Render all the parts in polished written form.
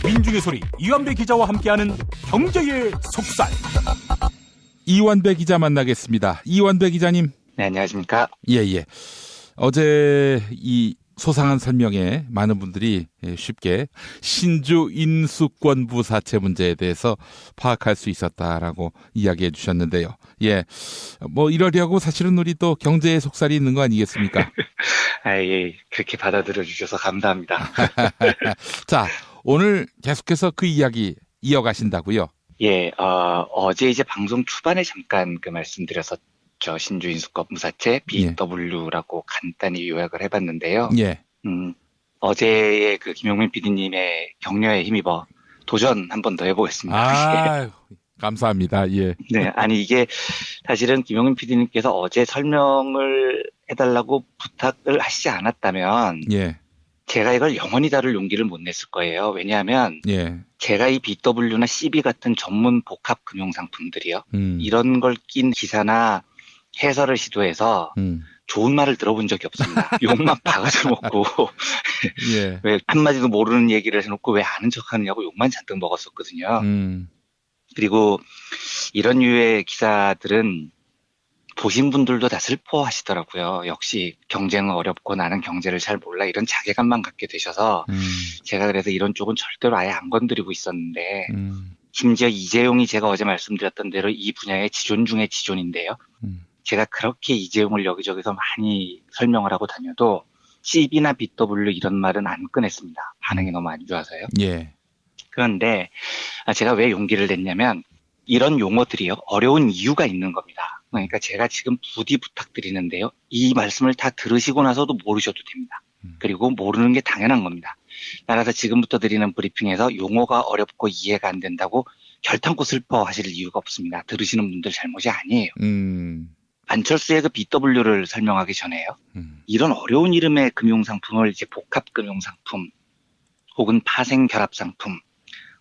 민중의 소리 이완배 기자와 함께하는 경제의 속살. 이완배 기자 만나겠습니다. 이완배 기자님. 네, 안녕하십니까. 예. 어제 이 소상한 설명에 많은 분들이 쉽게 신주 인수권부 사채 문제에 대해서 파악할 수 있었다라고 이야기해 주셨는데요. 예, 뭐 이러려고 사실은 우리 또 경제의 속살이 있는 거 아니겠습니까? 예, 그렇게 받아들여 주셔서 감사합니다. 자, 오늘 계속해서 그 이야기 이어가신다고요? 예, 어제 이제 방송 초반에 잠깐 그 말씀드렸었죠. 신주 인수권부 사채 BW라고 간단히 요약을 해봤는데요. 예. 어제의 그 김용민 PD님의 격려에 힘입어 도전 한 번 더 해보겠습니다. 아, 감사합니다. 예. 네, 아니 이게 사실은 김용민 PD님께서 어제 설명을 해달라고 부탁을 하시지 않았다면 예. 제가 이걸 영원히 다룰 용기를 못 냈을 거예요. 왜냐하면 예. 제가 이 BW나 CB 같은 전문 복합 금융 상품들이요. 이런 걸 낀 기사나 해설을 시도해서 좋은 말을 들어본 적이 없습니다. 욕만 바가지 먹고 예. 왜 한마디도 모르는 얘기를 해놓고 왜 아는 척하느냐고 욕만 잔뜩 먹었었거든요. 그리고 이런 류의 기사들은 보신 분들도 다 슬퍼하시더라고요. 역시 경쟁은 어렵고 나는 경제를 잘 몰라 이런 자괴감만 갖게 되셔서 제가 그래서 이런 쪽은 절대로 아예 안 건드리고 있었는데 심지어 이재용이 제가 어제 말씀드렸던 대로 이 분야의 지존 중의 지존인데요. 제가 그렇게 이재용을 여기저기서 많이 설명을 하고 다녀도 CB나 BW 이런 말은 안 꺼냈습니다. 반응이 너무 안 좋아서요. 예. 그런데 제가 왜 용기를 냈냐면 이런 용어들이요. 어려운 이유가 있는 겁니다. 그러니까 제가 지금 부디 부탁드리는데요. 이 말씀을 다 들으시고 나서도 모르셔도 됩니다. 그리고 모르는 게 당연한 겁니다. 따라서 지금부터 드리는 브리핑에서 용어가 어렵고 이해가 안 된다고 결탄코 슬퍼하실 이유가 없습니다. 들으시는 분들 잘못이 아니에요. 안철수의 그 BW를 설명하기 전에요. 이런 어려운 이름의 금융상품을 이제 복합금융상품 혹은 파생결합상품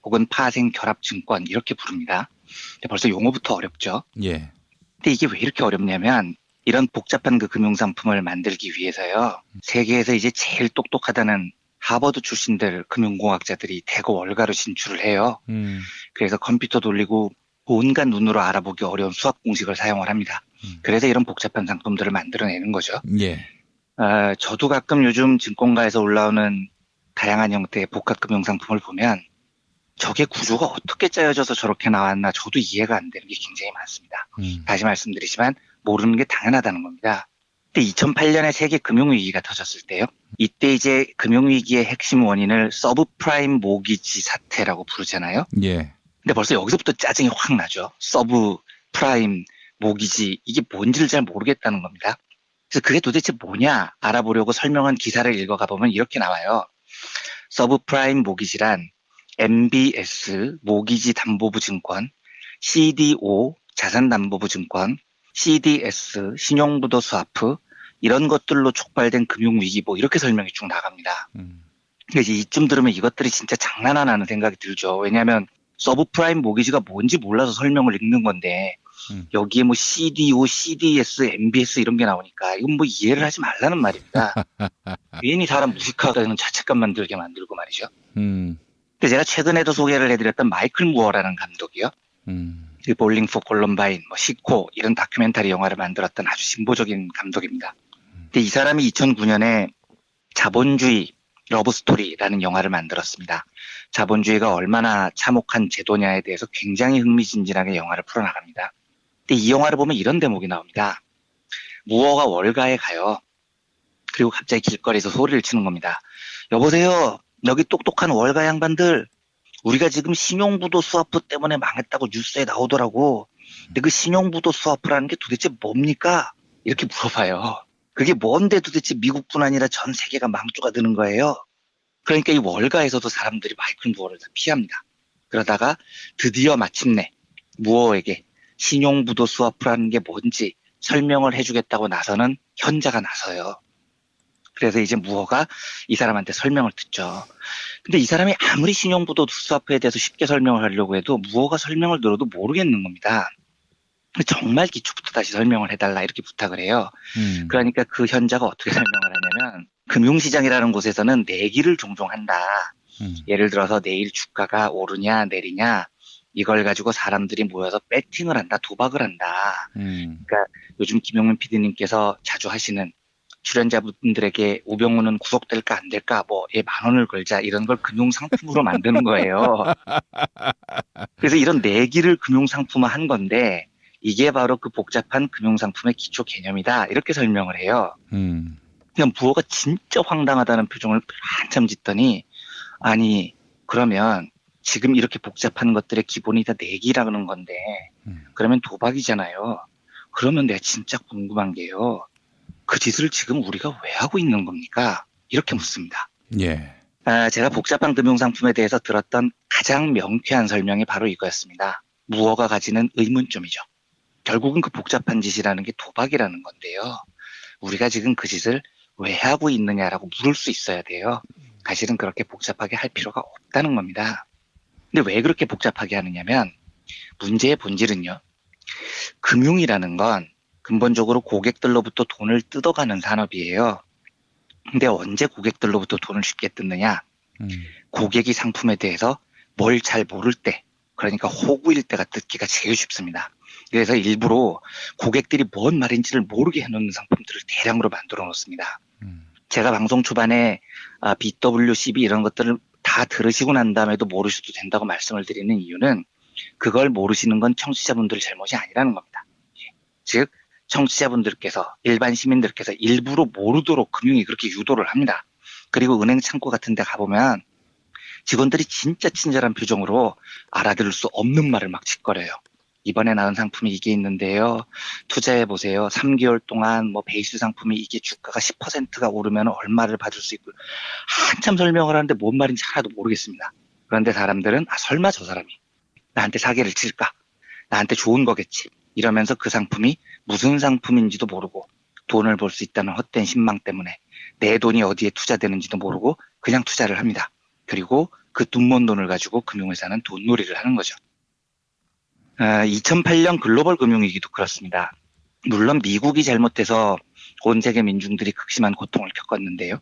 혹은 파생결합증권 이렇게 부릅니다. 근데 벌써 용어부터 어렵죠. 예. 근데 이게 왜 이렇게 어렵냐면 이런 복잡한 그 금융상품을 만들기 위해서요. 세계에서 이제 제일 똑똑하다는 하버드 출신들 금융공학자들이 대거 월가로 진출을 해요. 그래서 컴퓨터 돌리고 온갖 눈으로 알아보기 어려운 수학 공식을 사용을 합니다. 그래서 이런 복잡한 상품들을 만들어내는 거죠. 예. 저도 가끔 요즘 증권가에서 올라오는 다양한 형태의 복합금융상품을 보면 저게 구조가 어떻게 짜여져서 저렇게 나왔나 저도 이해가 안 되는 게 굉장히 많습니다. 다시 말씀드리지만 모르는 게 당연하다는 겁니다. 근데 2008년에 세계 금융위기가 터졌을 때요. 이때 이제 금융위기의 핵심 원인을 서브프라임 모기지 사태라고 부르잖아요. 예. 근데 벌써 여기서부터 짜증이 확 나죠. 서브프라임 모기지 이게 뭔지를 잘 모르겠다는 겁니다. 그래서 그게 도대체 뭐냐 알아보려고 설명한 기사를 읽어가 보면 이렇게 나와요. 서브프라임 모기지란 MBS 모기지 담보부 증권, CDO 자산담보부 증권, CDS 신용부도 스와프 이런 것들로 촉발된 금융위기 뭐 이렇게 설명이 쭉 나갑니다. 그래서 이쯤 들으면 이것들이 진짜 장난하나 하는 생각이 들죠. 왜냐하면 서브프라임 모기지가 뭔지 몰라서 설명을 읽는 건데 여기에 뭐 CDO, CDS, MBS 이런 게 나오니까 이건 뭐 이해를 하지 말라는 말입니다. 괜히 사람 무식하다는 자책감만 들게 만들고 말이죠. 근데 제가 최근에도 소개를 해드렸던 마이클 무어라는 감독이요. 그 볼링 포 콜럼바인, 뭐 시코 이런 다큐멘터리 영화를 만들었던 아주 진보적인 감독입니다. 근데 이 사람이 2009년에 자본주의 러브스토리라는 영화를 만들었습니다. 자본주의가 얼마나 참혹한 제도냐에 대해서 굉장히 흥미진진하게 영화를 풀어나갑니다. 근데 이 영화를 보면 이런 대목이 나옵니다. 무어가 월가에 가요. 그리고 갑자기 길거리에서 소리를 치는 겁니다. 여보세요. 여기 똑똑한 월가 양반들. 우리가 지금 신용부도 스와프 때문에 망했다고 뉴스에 나오더라고. 근데 그 신용부도 스와프라는 게 도대체 뭡니까? 이렇게 물어봐요. 그게 뭔데 도대체 미국뿐 아니라 전 세계가 망조가 드는 거예요. 그러니까 이 월가에서도 사람들이 마이클 무어를 다 피합니다. 그러다가 드디어 마침내 무어에게 신용부도 스와프라는 게 뭔지 설명을 해주겠다고 나서는 현자가 나서요. 그래서 이제 무어가 이 사람한테 설명을 듣죠. 근데 이 사람이 아무리 신용부도 스와프에 대해서 쉽게 설명을 하려고 해도 무어가 설명을 들어도 모르겠는 겁니다. 정말 기초부터 다시 설명을 해달라 이렇게 부탁을 해요. 그러니까 그 현자가 어떻게 설명을 하냐면 금융시장이라는 곳에서는 내기를 종종 한다. 예를 들어서 내일 주가가 오르냐 내리냐 이걸 가지고 사람들이 모여서 배팅을 한다, 도박을 한다. 그러니까 요즘 김용민 PD님께서 자주 하시는 출연자분들에게 우병우는 구속될까 안 될까 뭐 10,000원을 걸자 이런 걸 금융상품으로 만드는 거예요. 그래서 이런 내기를 금융상품화한 건데 이게 바로 그 복잡한 금융상품의 기초 개념이다 이렇게 설명을 해요. 그냥 부호가 진짜 황당하다는 표정을 한참 짓더니 아니 그러면 지금 이렇게 복잡한 것들의 기본이 다 내기라는 건데 그러면 도박이잖아요. 그러면 내가 진짜 궁금한 게요. 그 짓을 지금 우리가 왜 하고 있는 겁니까? 이렇게 묻습니다. 예. 제가 복잡한 금융상품에 대해서 들었던 가장 명쾌한 설명이 바로 이거였습니다. 무어가 가지는 의문점이죠. 결국은 그 복잡한 짓이라는 게 도박이라는 건데요. 우리가 지금 그 짓을 왜 하고 있느냐라고 물을 수 있어야 돼요. 사실은 그렇게 복잡하게 할 필요가 없다는 겁니다. 근데 왜 그렇게 복잡하게 하느냐면 문제의 본질은요. 금융이라는 건 근본적으로 고객들로부터 돈을 뜯어가는 산업이에요. 근데 언제 고객들로부터 돈을 쉽게 뜯느냐? 고객이 상품에 대해서 뭘 잘 모를 때, 그러니까 호구일 때가 뜯기가 제일 쉽습니다. 그래서 일부러 고객들이 뭔 말인지를 모르게 해놓는 상품들을 대량으로 만들어 놓습니다. 제가 방송 초반에 BWCB 이런 것들을 다 들으시고 난 다음에도 모르셔도 된다고 말씀을 드리는 이유는 그걸 모르시는 건 청취자분들의 잘못이 아니라는 겁니다. 즉 청취자분들께서 일반 시민들께서 일부러 모르도록 금융이 그렇게 유도를 합니다. 그리고 은행 창구 같은 데 가보면 직원들이 진짜 친절한 표정으로 알아들을 수 없는 말을 막 짓거려요. 이번에 나온 상품이 이게 있는데요. 투자해보세요. 3개월 동안 뭐 베이스 상품이 이게 주가가 10%가 오르면 얼마를 받을 수 있고 한참 설명을 하는데 뭔 말인지 하나도 모르겠습니다. 그런데 사람들은 설마 저 사람이 나한테 사기를 칠까? 나한테 좋은 거겠지. 이러면서 그 상품이 무슨 상품인지도 모르고 돈을 벌 수 있다는 헛된 신망 때문에 내 돈이 어디에 투자되는지도 모르고 그냥 투자를 합니다. 그리고 그 눈먼 돈을 가지고 금융회사는 돈놀이를 하는 거죠. 2008년 글로벌 금융위기도 그렇습니다. 물론 미국이 잘못해서 온 세계 민중들이 극심한 고통을 겪었는데요.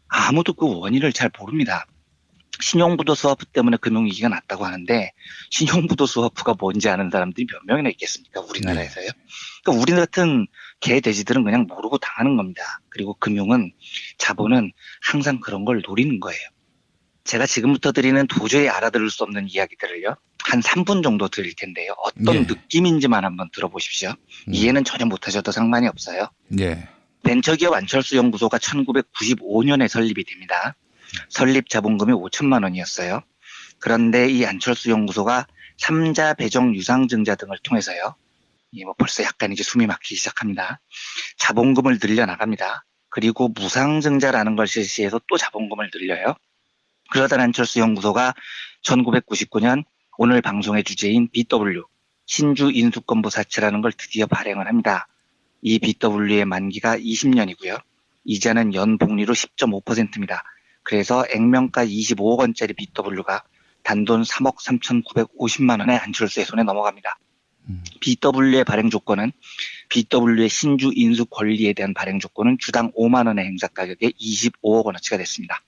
아무도 그 원인을 잘 모릅니다. 신용부도 스와프 때문에 금융위기가 났다고 하는데 신용부도 스와프가 뭔지 아는 사람들이 몇 명이나 있겠습니까? 우리나라에서요. 그러니까 우리 같은 개 돼지들은 그냥 모르고 당하는 겁니다. 그리고 금융은 자본은 항상 그런 걸 노리는 거예요. 제가 지금부터 드리는 도저히 알아들을 수 없는 이야기들을요. 한 3분 정도 드릴 텐데요. 어떤 느낌인지만 한번 들어보십시오. 이해는 전혀 못하셔도 상관이 없어요. 벤처기업 안철수 연구소가 1995년에 설립이 됩니다. 설립 자본금이 5천만 원이었어요. 그런데 이 안철수 연구소가 3자 배정 유상증자 등을 통해서요. 뭐 벌써 약간 이제 숨이 막히기 시작합니다. 자본금을 늘려나갑니다. 그리고 무상증자라는 걸 실시해서 또 자본금을 늘려요. 그러다 안철수 연구소가 1999년 오늘 방송의 주제인 BW, 신주 인수권부 사채라는 걸 드디어 발행을 합니다. 이 BW의 만기가 20년이고요. 이자는 연복리로 10.5%입니다. 그래서 액면가 25억 원짜리 BW가 단돈 3억 3,950만 원에 안철수의 손에 넘어갑니다. BW의 발행 조건은 BW의 신주 인수 권리에 대한 발행 조건은 주당 5만 원의 행사 가격에 25억 원어치가 됐습니다.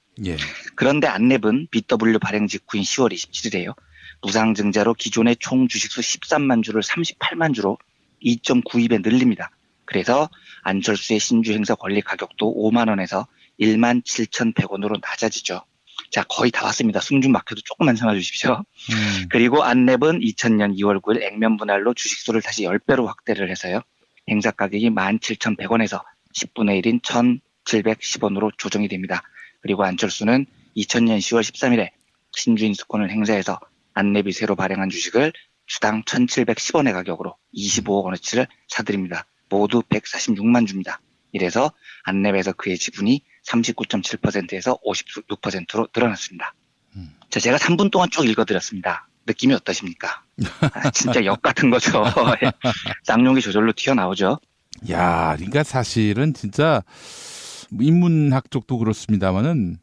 그런데 안랩은 BW 발행 직후인 10월 27일에요. 무상증자로 기존의 총 주식수 13만 주를 38만 주로 2.92배 늘립니다. 그래서 안철수의 신주 행사 권리 가격도 5만 원에서 1만 7,100원으로 낮아지죠. 자, 거의 다 왔습니다. 숨 좀 막혀도 조금만 참아 주십시오. 그리고 안랩은 2000년 2월 9일 액면 분할로 주식수를 다시 10배로 확대를 해서요. 행사 가격이 17,100원에서 10분의 1인 1,710원으로 조정이 됩니다. 그리고 안철수는 2000년 10월 13일에 신주 인수권을 행사해서 안랩이 새로 발행한 주식을 주당 1,710원의 가격으로 25억 원어치를 사들입니다. 모두 146만 주입니다. 이래서 안랩에서 그의 지분이 39.7%에서 56%로 늘어났습니다. 자, 제가 3분 동안 쭉 읽어드렸습니다. 느낌이 어떠십니까? 진짜 역 같은 거죠. 쌍용이 저절로 튀어나오죠. 야, 그러니까 사실은 진짜 인문학 쪽도 그렇습니다만은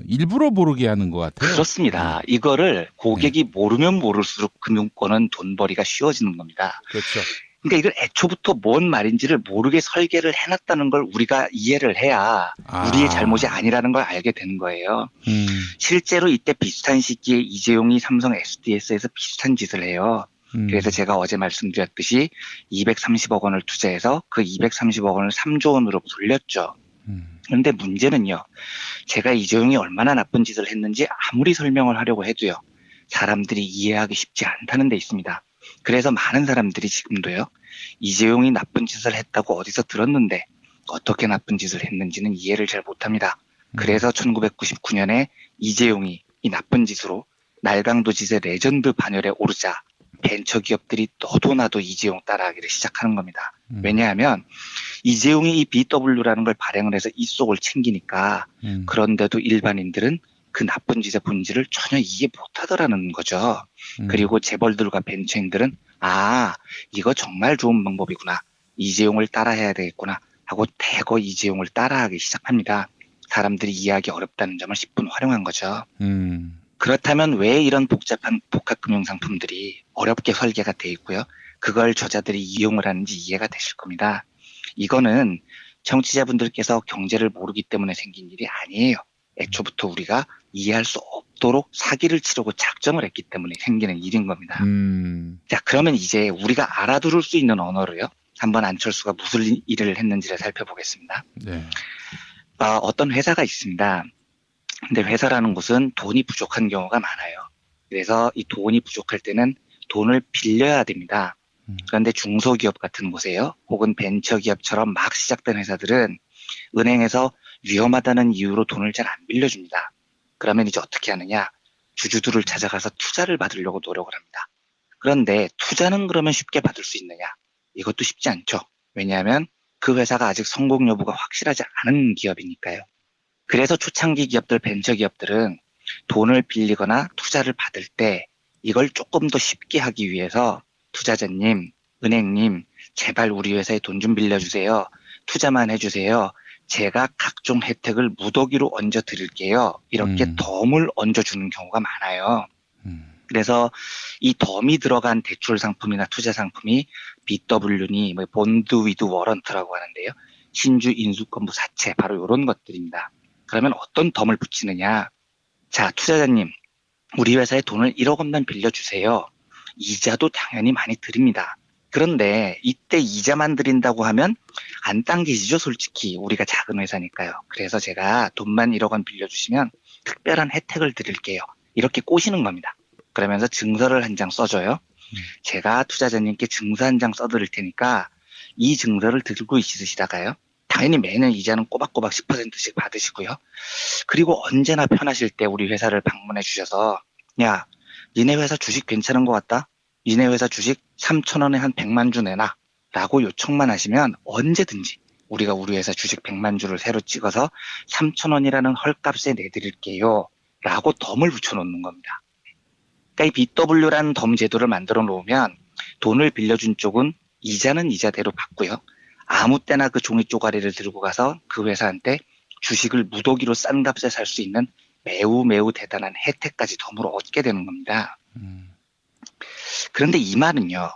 일부러 모르게 하는 것 같아요. 그렇습니다. 이거를 고객이 모르면 모를수록 금융권은 돈벌이가 쉬워지는 겁니다. 그렇죠. 그러니까 이걸 애초부터 뭔 말인지를 모르게 설계를 해놨다는 걸 우리가 이해를 해야 우리의 잘못이 아니라는 걸 알게 되는 거예요. 실제로 이때 비슷한 시기에 이재용이 삼성 SDS에서 비슷한 짓을 해요. 그래서 제가 어제 말씀드렸듯이 230억 원을 투자해서 그 230억 원을 3조 원으로 돌렸죠. 그런데 문제는요. 제가 이재용이 얼마나 나쁜 짓을 했는지 아무리 설명을 하려고 해도요. 사람들이 이해하기 쉽지 않다는 데 있습니다. 그래서 많은 사람들이 지금도요. 이재용이 나쁜 짓을 했다고 어디서 들었는데 어떻게 나쁜 짓을 했는지는 이해를 잘 못합니다. 그래서 1999년에 이재용이 이 나쁜 짓으로 날강도 짓의 레전드 반열에 오르자 벤처기업들이 너도 나도 이재용 따라하기를 시작하는 겁니다. 왜냐하면 이재용이 이 BW라는 걸 발행을 해서 이 속을 챙기니까 그런데도 일반인들은 그 나쁜 짓의 본질을 전혀 이해 못하더라는 거죠. 그리고 재벌들과 벤처인들은 이거 정말 좋은 방법이구나. 이재용을 따라해야 되겠구나 하고 대거 이재용을 따라하기 시작합니다. 사람들이 이해하기 어렵다는 점을 10분 활용한 거죠. 그렇다면 왜 이런 복잡한 복합금융상품들이 어렵게 설계가 돼 있고요. 그걸 저자들이 이용을 하는지 이해가 되실 겁니다. 이거는 청취자분들께서 경제를 모르기 때문에 생긴 일이 아니에요. 애초부터 우리가 이해할 수 없도록 사기를 치려고 작정을 했기 때문에 생기는 일인 겁니다. 자, 그러면 이제 우리가 알아들을 수 있는 언어로요. 한번 안철수가 무슨 일을 했는지를 살펴보겠습니다. 네. 어떤 회사가 있습니다. 근데 회사라는 곳은 돈이 부족한 경우가 많아요. 그래서 이 돈이 부족할 때는 돈을 빌려야 됩니다. 그런데 중소기업 같은 곳에요. 혹은 벤처기업처럼 막 시작된 회사들은 은행에서 위험하다는 이유로 돈을 잘 안 빌려줍니다. 그러면 이제 어떻게 하느냐. 주주들을 찾아가서 투자를 받으려고 노력을 합니다. 그런데 투자는 그러면 쉽게 받을 수 있느냐. 이것도 쉽지 않죠. 왜냐하면 그 회사가 아직 성공 여부가 확실하지 않은 기업이니까요. 그래서 초창기 기업들, 벤처기업들은 돈을 빌리거나 투자를 받을 때 이걸 조금 더 쉽게 하기 위해서 투자자님, 은행님, 제발 우리 회사에 돈 좀 빌려주세요. 투자만 해주세요. 제가 각종 혜택을 무더기로 얹어 드릴게요. 이렇게 덤을 얹어주는 경우가 많아요. 그래서 이 덤이 들어간 대출 상품이나 투자 상품이 BW니 본드 위드 워런트라고 하는데요. 신주 인수권부 사채 바로 이런 것들입니다. 그러면 어떤 덤을 붙이느냐. 자, 투자자님, 우리 회사에 돈을 1억 원만 빌려주세요. 이자도 당연히 많이 드립니다. 그런데 이때 이자만 드린다고 하면 안 당기시죠, 솔직히. 우리가 작은 회사니까요. 그래서 제가 돈만 1억 원 빌려주시면 특별한 혜택을 드릴게요. 이렇게 꼬시는 겁니다. 그러면서 증서를 한 장 써줘요. 제가 투자자님께 증서 한 장 써드릴 테니까 이 증서를 들고 있으시다가요. 당연히 매년 이자는 꼬박꼬박 10%씩 받으시고요. 그리고 언제나 편하실 때 우리 회사를 방문해 주셔서 야, 니네 회사 주식 괜찮은 것 같다? 니네 회사 주식 3,000원에 한 100만 주 내놔 라고 요청만 하시면 언제든지 우리가 우리 회사 주식 100만 주를 새로 찍어서 3,000원이라는 헐값에 내드릴게요 라고 덤을 붙여놓는 겁니다. 그러니까 이 BW라는 덤 제도를 만들어 놓으면 돈을 빌려준 쪽은 이자는 이자대로 받고요. 아무 때나 그 종이 쪼가리를 들고 가서 그 회사한테 주식을 무더기로 싼 값에 살 수 있는 매우 매우 대단한 혜택까지 덤으로 얻게 되는 겁니다. 그런데 이 말은요.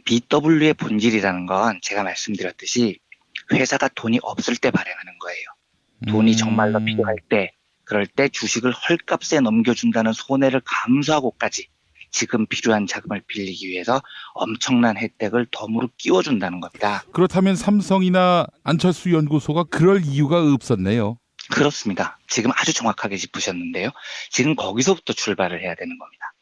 BW의 본질이라는 건 제가 말씀드렸듯이 회사가 돈이 없을 때 발행하는 거예요. 돈이 정말로 필요할 때, 그럴 때 주식을 헐값에 넘겨준다는 손해를 감수하고까지 지금 필요한 자금을 빌리기 위해서 엄청난 혜택을 덤으로 끼워준다는 겁니다. 그렇다면 삼성이나 안철수 연구소가 그럴 이유가 없었네요. 그렇습니다. 지금 아주 정확하게 짚으셨는데요. 지금 거기서부터 출발을 해야 되는 겁니다.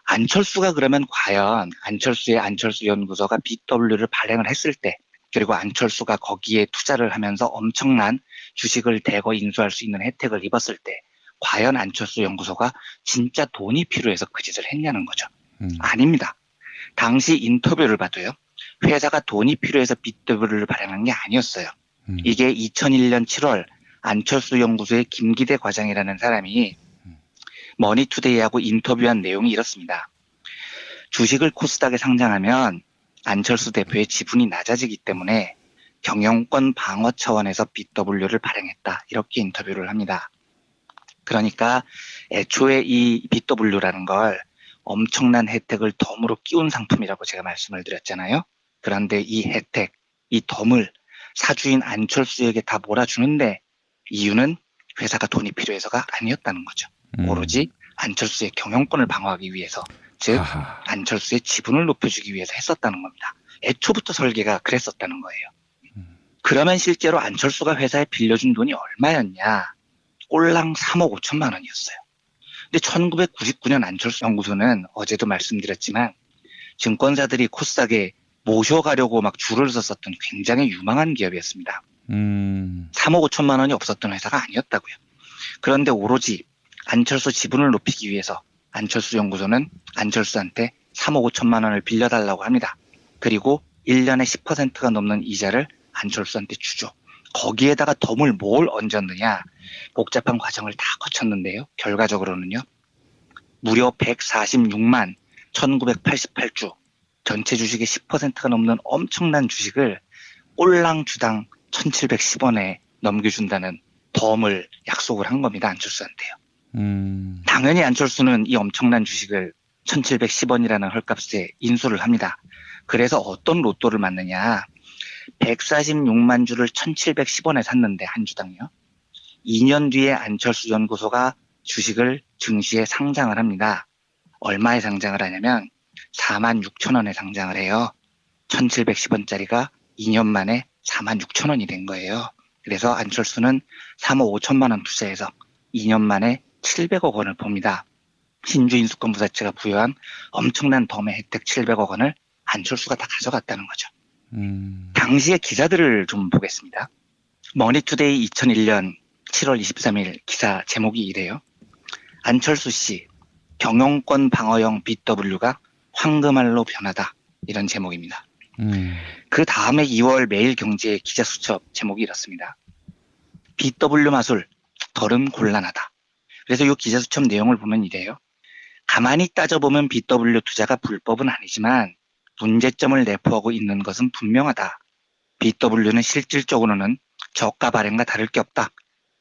안철수가 그러면 과연 안철수의 안철수 연구소가 BW를 발행을 했을 때 그리고 안철수가 거기에 투자를 하면서 엄청난 주식을 대거 인수할 수 있는 혜택을 입었을 때 과연 안철수 연구소가 진짜 돈이 필요해서 그 짓을 했냐는 거죠. 아닙니다. 당시 인터뷰를 봐도요. 회사가 돈이 필요해서 BW를 발행한 게 아니었어요. 이게 2001년 7월 안철수 연구소의 김기대 과장이라는 사람이 머니투데이하고 인터뷰한 내용이 이렇습니다. 주식을 코스닥에 상장하면 안철수 대표의 지분이 낮아지기 때문에 경영권 방어 차원에서 BW를 발행했다. 이렇게 인터뷰를 합니다. 그러니까 애초에 이 BW라는 걸 엄청난 혜택을 덤으로 끼운 상품이라고 제가 말씀을 드렸잖아요. 그런데 이 혜택, 이 덤을 사주인 안철수에게 다 몰아주는데 이유는 회사가 돈이 필요해서가 아니었다는 거죠. 오로지 안철수의 경영권을 방어하기 위해서, 즉 하하. 안철수의 지분을 높여주기 위해서 했었다는 겁니다. 애초부터 설계가 그랬었다는 거예요. 그러면 실제로 안철수가 회사에 빌려준 돈이 얼마였냐? 꼴랑 3억 5천만 원이었어요. 근데 1999년 안철수 연구소는 어제도 말씀드렸지만 증권사들이 코스닥에 모셔가려고 막 줄을 섰었던 굉장히 유망한 기업이었습니다. 3억 5천만 원이 없었던 회사가 아니었다고요. 그런데 오로지 안철수 지분을 높이기 위해서 안철수 연구소는 안철수한테 3억 5천만 원을 빌려달라고 합니다. 그리고 1년에 10%가 넘는 이자를 안철수한테 주죠. 거기에다가 덤을 뭘 얹었느냐? 복잡한 과정을 다 거쳤는데요. 결과적으로는요. 무려 146만 1988주, 전체 주식의 10%가 넘는 엄청난 주식을 꼴랑 주당 1710원에 넘겨준다는 덤을 약속을 한 겁니다. 안철수한테요. 당연히 안철수는 이 엄청난 주식을 1710원이라는 헐값에 인수를 합니다. 그래서 어떤 로또를 맞느냐. 146만 주를 1710원에 샀는데 한 주당요. 2년 뒤에 안철수 연구소가 주식을 증시에 상장을 합니다. 얼마에 상장을 하냐면 4만 6천 원에 상장을 해요. 1710원짜리가 2년 만에 4만 6천 원이 된 거예요. 그래서 안철수는 3억 5천만 원 투자해서 2년 만에 700억 원을 봅니다. 신주인수권부사체가 부여한 엄청난 덤의 혜택 700억 원을 안철수가 다 가져갔다는 거죠. 당시의 기사들을 좀 보겠습니다. 머니투데이 2001년 7월 23일 기사 제목이 이래요. 안철수 씨, 경영권 방어형 BW가 황금알로 변하다. 이런 제목입니다. 그 다음에 2월 매일경제 기자 수첩 제목이 이렇습니다. BW 마술, 덜은 곤란하다. 그래서 이 기자 수첩 내용을 보면 이래요. 가만히 따져보면 BW 투자가 불법은 아니지만 문제점을 내포하고 있는 것은 분명하다. BW는 실질적으로는 저가 발행과 다를 게 없다.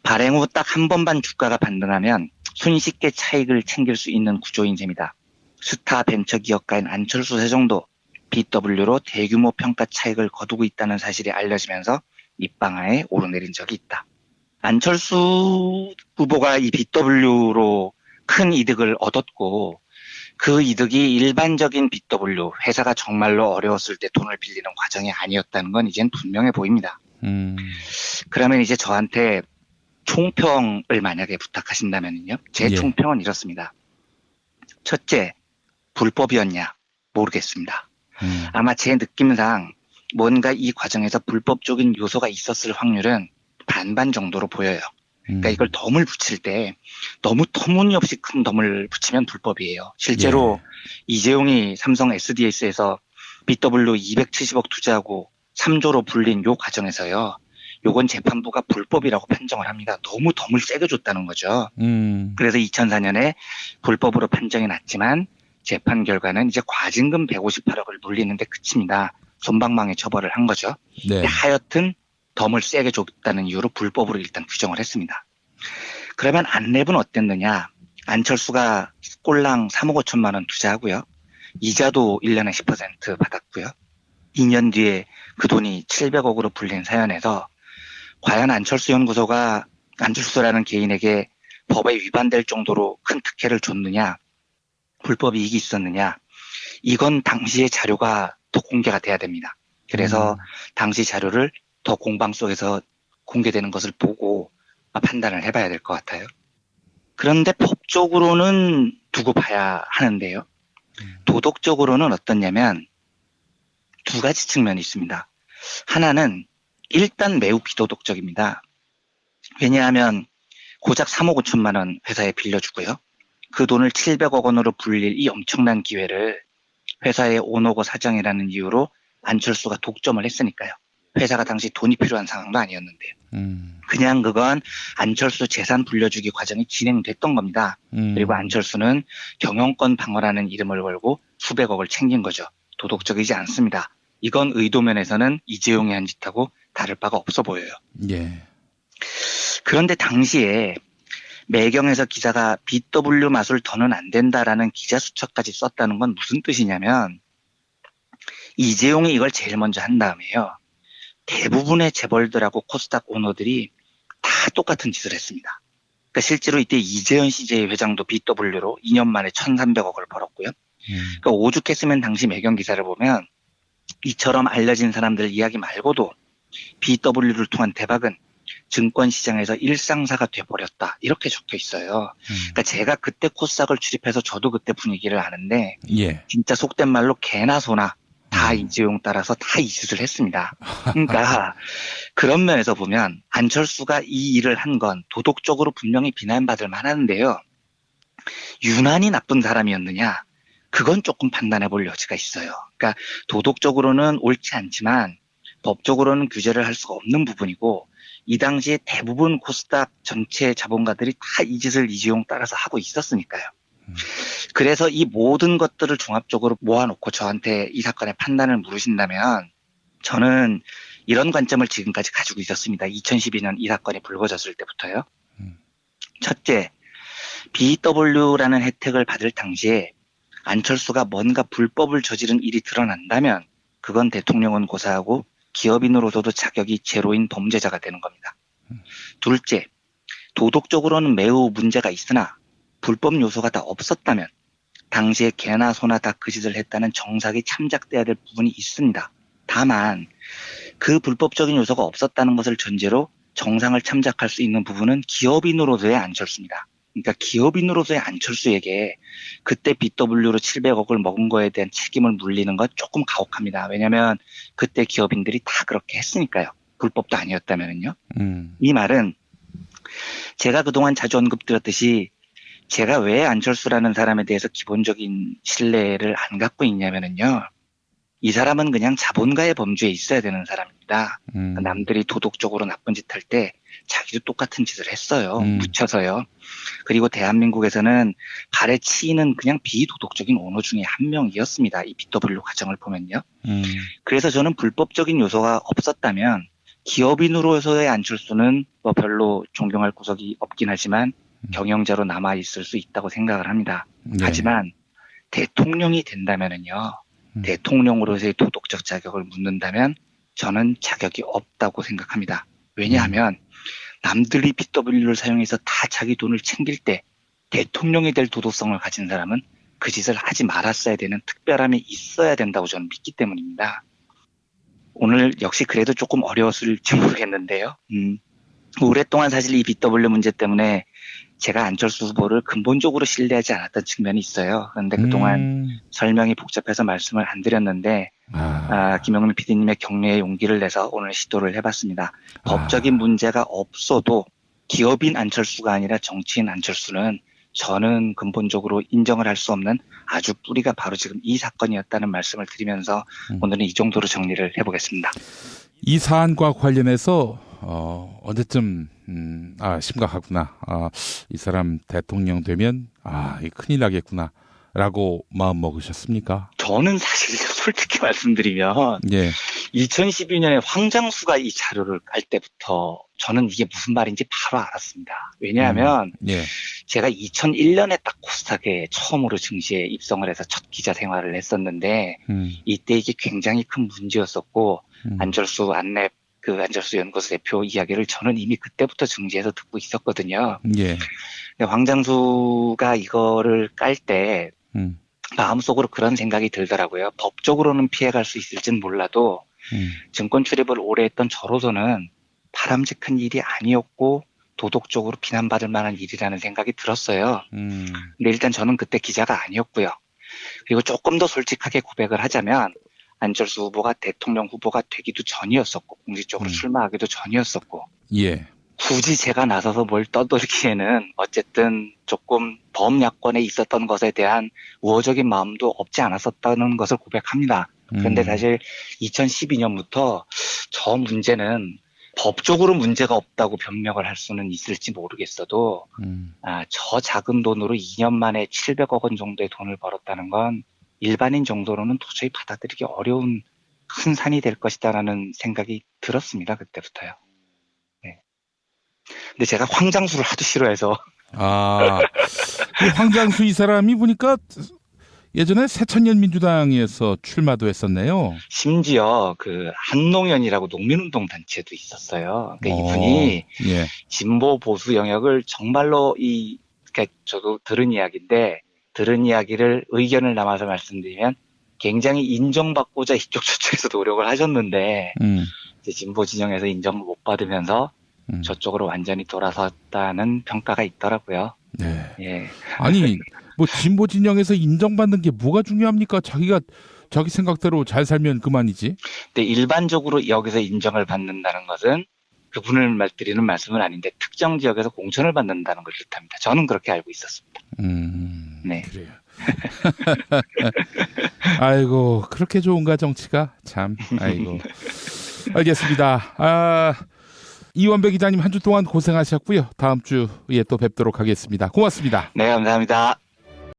발행 후 딱 한 번만 주가가 반등하면 손쉽게 차익을 챙길 수 있는 구조인 셈이다. 스타 벤처기업가인 안철수 세종도 BW로 대규모 평가 차익을 거두고 있다는 사실이 알려지면서 입방아에 오르내린 적이 있다. 안철수 후보가 이 BW로 큰 이득을 얻었고 그 이득이 일반적인 BW, 회사가 정말로 어려웠을 때 돈을 빌리는 과정이 아니었다는 건 이젠 분명해 보입니다. 그러면 이제 저한테 총평을 만약에 부탁하신다면요. 제 예. 총평은 이렇습니다. 첫째, 불법이었냐? 모르겠습니다. 아마 제 느낌상 뭔가 이 과정에서 불법적인 요소가 있었을 확률은 반반 정도로 보여요. 그러니까 이걸 덤을 붙일 때 너무 터무니없이 큰 덤을 붙이면 불법이에요. 실제로 이재용이 삼성 SDS에서 BW 270억 투자하고 3조로 불린 요 과정에서요. 요건 재판부가 불법이라고 판정을 합니다. 너무 덤을 세게 줬다는 거죠. 그래서 2004년에 불법으로 판정이 났지만 재판 결과는 이제 과징금 158억을 물리는데 그칩니다. 솜방망이 처벌을 한 거죠. 네. 하여튼 덤을 세게 줬다는 이유로 불법으로 일단 규정을 했습니다. 그러면 안랩은 어땠느냐? 안철수가 꼴랑 3억 5천만 원 투자하고요. 이자도 1년에 10% 받았고요. 2년 뒤에 그 돈이 700억으로 불린 사연에서 과연 안철수 연구소가 안철수라는 개인에게 법에 위반될 정도로 큰 특혜를 줬느냐? 불법 이익이 있었느냐? 이건 당시의 자료가 더 공개가 돼야 됩니다. 그래서 당시 자료를 더 공방 속에서 공개되는 것을 보고 판단을 해봐야 될 것 같아요. 그런데 법적으로는 두고 봐야 하는데요. 도덕적으로는 어떻냐면 두 가지 측면이 있습니다. 하나는 일단 매우 비도덕적입니다. 왜냐하면 고작 3억 5천만 원 회사에 빌려주고요. 그 돈을 700억 원으로 불릴 이 엄청난 기회를 회사의 오너고 사장이라는 이유로 안철수가 독점을 했으니까요. 회사가 당시 돈이 필요한 상황도 아니었는데요. 그냥 그건 안철수 재산 불려주기 과정이 진행됐던 겁니다. 그리고 안철수는 경영권 방어라는 이름을 걸고 수백억을 챙긴 거죠. 도덕적이지 않습니다. 이건 의도면에서는 이재용이 한 짓하고 다를 바가 없어 보여요. 예. 그런데 당시에 매경에서 기사가 BW 마술 더는 안 된다라는 기자 수첩까지 썼다는 건 무슨 뜻이냐면 이재용이 이걸 제일 먼저 한 다음에요. 대부분의 재벌들하고 코스닥 오너들이 다 똑같은 짓을 했습니다. 그러니까 실제로 이때 이재현 CJ 회장도 BW로 2년 만에 1,300억을 벌었고요. 그러니까 오죽했으면 당시 매경 기사를 보면 이처럼 알려진 사람들 이야기 말고도 BW를 통한 대박은 증권 시장에서 일상사가 돼버렸다. 이렇게 적혀 있어요. 그러니까 제가 그때 코스닥을 출입해서 저도 그때 분위기를 아는데 예. 진짜 속된 말로 개나 소나 다 이재용 따라서 다 이 짓을 했습니다. 그러니까 그런 면에서 보면 안철수가 이 일을 한 건 도덕적으로 분명히 비난받을 만한데요. 유난히 나쁜 사람이었느냐? 그건 조금 판단해 볼 여지가 있어요. 그러니까 도덕적으로는 옳지 않지만 법적으로는 규제를 할 수가 없는 부분이고 이 당시에 대부분 코스닥 전체 자본가들이 다 이 짓을 이재용 따라서 하고 있었으니까요. 그래서 이 모든 것들을 종합적으로 모아놓고 저한테 이 사건의 판단을 물으신다면 저는 이런 관점을 지금까지 가지고 있었습니다. 2012년 이 사건이 불거졌을 때부터요. 첫째, BW라는 혜택을 받을 당시에 안철수가 뭔가 불법을 저지른 일이 드러난다면 그건 대통령은 고사하고 기업인으로서도 자격이 제로인 범죄자가 되는 겁니다. 둘째, 도덕적으로는 매우 문제가 있으나 불법 요소가 다 없었다면 당시에 개나 소나 다 그 짓을 했다는 정삭이 참작돼야 될 부분이 있습니다. 다만 그 불법적인 요소가 없었다는 것을 전제로 정상을 참작할 수 있는 부분은 기업인으로서의 안철수입니다. 그러니까 기업인으로서의 안철수에게 그때 BW로 700억을 먹은 거에 대한 책임을 물리는 건 조금 가혹합니다. 왜냐하면 그때 기업인들이 다 그렇게 했으니까요. 불법도 아니었다면요. 이 말은 제가 그동안 자주 언급드렸듯이 제가 왜 안철수라는 사람에 대해서 기본적인 신뢰를 안 갖고 있냐면요. 이 사람은 그냥 자본가의 범주에 있어야 되는 사람입니다. 남들이 도덕적으로 나쁜 짓 할 때 자기도 똑같은 짓을 했어요. 묻혀서요. 그리고 대한민국에서는 발에 치이는 그냥 비도덕적인 오너 중에 한 명이었습니다. 이 BW 과정을 보면요. 그래서 저는 불법적인 요소가 없었다면 기업인으로서의 안철수는 뭐 별로 존경할 구석이 없긴 하지만 경영자로 남아있을 수 있다고 생각을 합니다. 네. 하지만 대통령이 된다면은요. 대통령으로서의 도덕적 자격을 묻는다면 저는 자격이 없다고 생각합니다. 왜냐하면 남들이 BW를 사용해서 다 자기 돈을 챙길 때 대통령이 될 도덕성을 가진 사람은 그 짓을 하지 말았어야 되는 특별함이 있어야 된다고 저는 믿기 때문입니다. 오늘 역시 그래도 조금 어려웠을지 모르겠는데요. 오랫동안 사실 이 BW 문제 때문에 제가 안철수 후보를 근본적으로 신뢰하지 않았던 측면이 있어요. 그런데 그동안 설명이 복잡해서 말씀을 안 드렸는데 김영민 PD님의 격려에 용기를 내서 오늘 시도를 해봤습니다. 법적인 문제가 없어도 기업인 안철수가 아니라 정치인 안철수는 저는 근본적으로 인정을 할 수 없는 아주 뿌리가 바로 지금 이 사건이었다는 말씀을 드리면서 오늘은 이 정도로 정리를 해보겠습니다. 이 사안과 관련해서 언제쯤 심각하구나. 이 사람 대통령 되면 이 큰일 나겠구나라고 마음 먹으셨습니까? 저는 사실 솔직히 말씀드리면 예. 2012년에 황장수가 이 자료를 깔 때부터 저는 이게 무슨 말인지 바로 알았습니다. 왜냐하면 예. 제가 2001년에 딱 코스닥에 처음으로 증시에 입성을 해서 첫 기자 생활을 했었는데 이때 이게 굉장히 큰 문제였었고 안철수 연구소 대표 이야기를 저는 이미 그때부터 증시에서 듣고 있었거든요. 예. 근데 황장수가 이거를 깔 때 마음속으로 그런 생각이 들더라고요. 법적으로는 피해갈 수 있을진 몰라도 증권 출입을 오래 했던 저로서는 바람직한 일이 아니었고 도덕적으로 비난받을 만한 일이라는 생각이 들었어요. 근데 일단 저는 그때 기자가 아니었고요. 그리고 조금 더 솔직하게 고백을 하자면 안철수 후보가 대통령 후보가 되기도 전이었었고 공식적으로 출마하기도 전이었었고 예. 굳이 제가 나서서 뭘 떠들기에는 어쨌든 조금 범야권에 있었던 것에 대한 우호적인 마음도 없지 않았었다는 것을 고백합니다. 그런데 사실 2012년부터 저 문제는 법적으로 문제가 없다고 변명을 할 수는 있을지 모르겠어도 저 작은 돈으로 2년 만에 700억 원 정도의 돈을 벌었다는 건 일반인 정도로는 도저히 받아들이기 어려운 큰 산이 될 것이다라는 생각이 들었습니다. 그때부터요. 네. 근데 제가 황장수를 하도 싫어해서 이 황장수 이 사람이 보니까 예전에 새천년 민주당에서 출마도 했었네요. 심지어 그 한농연이라고 농민운동 단체도 있었어요. 그러니까 이분이 예. 진보 보수 영역을 정말로 그러니까 저도 들은 이야기인데 들은 이야기를 의견을 담아서 말씀드리면 굉장히 인정받고자 이쪽 저쪽에서 노력을 하셨는데 이제 진보 진영에서 인정을 못 받으면서 저쪽으로 완전히 돌아섰다는 평가가 있더라고요. 네. 예. 아니 뭐 진보 진영에서 인정받는 게 뭐가 중요합니까? 자기가 자기 생각대로 잘 살면 그만이지. 근데 일반적으로 여기서 인정을 받는다는 것은 그분을 드리는 말씀은 아닌데 특정 지역에서 공천을 받는다는 걸 뜻합니다. 저는 그렇게 알고 있었습니다. 네. 그래요. 아이고 그렇게 좋은가 정치가 참. 아이고. 알겠습니다. 이원배 기자님 한 주 동안 고생하셨고요. 다음 주에 또 뵙도록 하겠습니다. 고맙습니다. 네, 감사합니다.